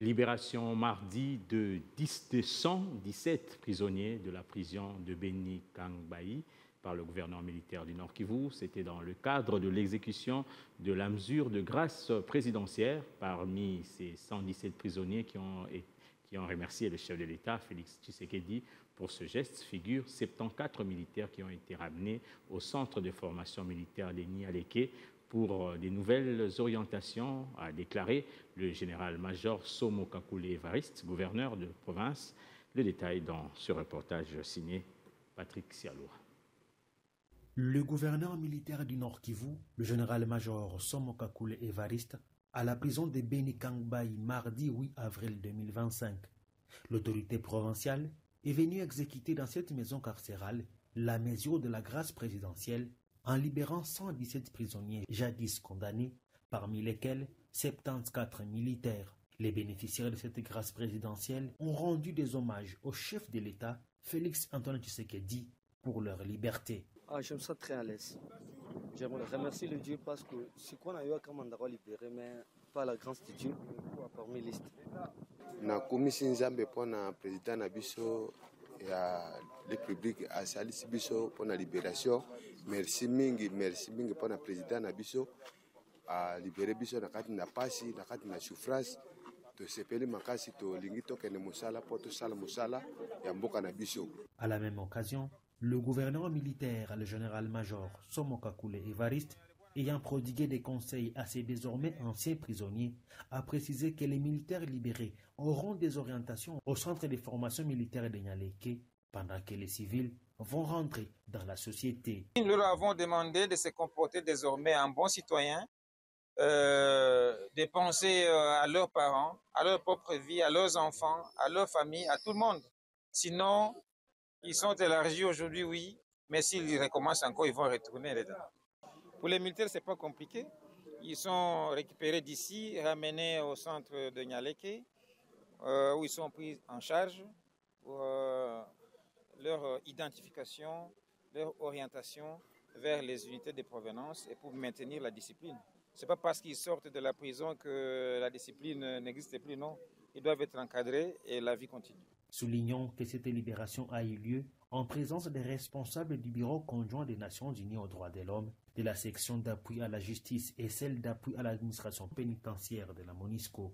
Libération mardi de 117 prisonniers de la prison de Béni Kangbayi par le gouverneur militaire du Nord Kivu. C'était dans le cadre de l'exécution de la mesure de grâce présidentielle. Parmi ces 117 prisonniers qui ont remercié le chef de l'État, Félix Tshisekedi, pour ce geste, figurent 74 militaires qui ont été ramenés au centre de formation militaire de Nialeke pour des nouvelles orientations, a déclaré le général-major Somo Kakule Evariste, gouverneur de province. Le détail dans ce reportage signé Patrick Sialoura. Le gouverneur militaire du Nord Kivu, le général-major Somo Kakule Evariste, à la prison de Béni Kangbayi mardi 8 avril 2025. L'autorité provinciale est venue exécuter dans cette maison carcérale la mesure de la grâce présidentielle en libérant 117 prisonniers jadis condamnés, parmi lesquels 74 militaires. Les bénéficiaires de cette grâce présidentielle ont rendu des hommages au chef de l'État, Félix Antoine Tshisekedi, pour leur liberté. Je me sens très à l'aise. J'aimerais remercier le Dieu parce que ce qu'on a eu à Kamandara libéré, mais par la grâce de Dieu, parmi les listes. Na komisi nzambe pona président na biso ya république asalisi biso pona libération. Merci mingi pona président na biso a libéré biso na kati na pasi na kati na souffrance to sepeli makasi to lingi to kene musala poto sala musala ya mboka na biso. À la même occasion, le gouverneur militaire, le général-major Somo Kakule Evariste, ayant prodigué des conseils à ses désormais anciens prisonniers, a précisé que les militaires libérés auront des orientations au centre de formation militaire de Nialeke, pendant que les civils vont rentrer dans la société. Nous leur avons demandé de se comporter désormais en bons citoyens, de penser à leurs parents, à leur propre vie, à leurs enfants, à leur famille, à tout le monde. Sinon, ils sont élargis aujourd'hui, oui, mais s'ils recommencent encore, ils vont retourner dedans. Pour les militaires, ce n'est pas compliqué. Ils sont récupérés d'ici, ramenés au centre de Nialeke, où ils sont pris en charge pour leur identification, leur orientation vers les unités de provenance et pour maintenir la discipline. Ce n'est pas parce qu'ils sortent de la prison que la discipline n'existe plus, non. Ils doivent être encadrés et la vie continue. Soulignons que cette libération a eu lieu en présence des responsables du Bureau conjoint des Nations Unies aux droits de l'homme, de la section d'appui à la justice et celle d'appui à l'administration pénitentiaire de la MONUSCO.